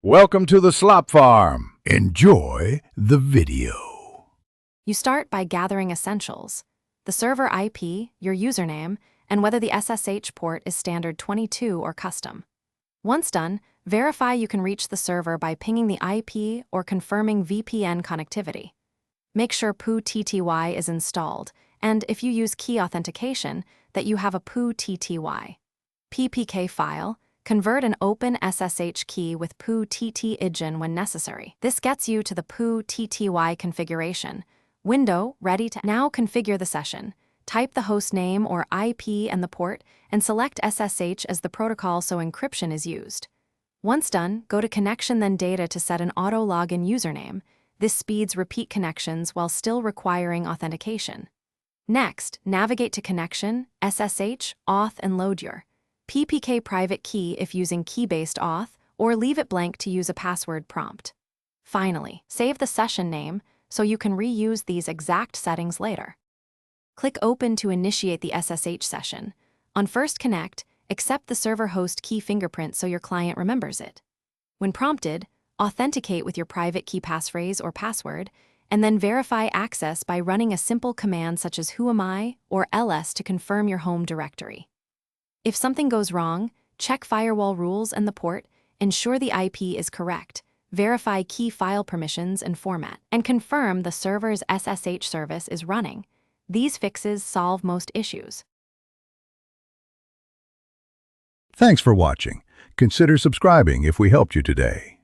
Welcome to the slop farm. Enjoy the video. You start by gathering essentials: the server IP, your username, and whether the SSH port is standard 22 or custom. Once done, verify you can reach the server by pinging the IP or confirming VPN connectivity. Make sure PuTTY is installed, and if you use key authentication, that you have a PuTTY PPK file. Convert an open SSH key with PuTTY when necessary. This gets you to the PuTTY configuration window ready to now configure the session. Type the host name or IP and the port, and select SSH as the protocol so encryption is used. Once done, go to Connection then Data to set an auto login username. This speeds repeat connections while still requiring authentication. Next, navigate to Connection, SSH, Auth, and load your PPK private key if using key-based auth, or leave it blank to use a password prompt. Finally, save the session name so you can reuse these exact settings later. Click Open to initiate the SSH session. On first connect, accept the server host key fingerprint so your client remembers it. When prompted, authenticate with your private key passphrase or password, and then verify access by running a simple command such as whoami or ls to confirm your home directory. If something goes wrong, check firewall rules and the port, ensure the IP is correct, verify key file permissions and format, and confirm the server's SSH service is running. These fixes solve most issues. Thanks for watching. Consider subscribing if we helped you today.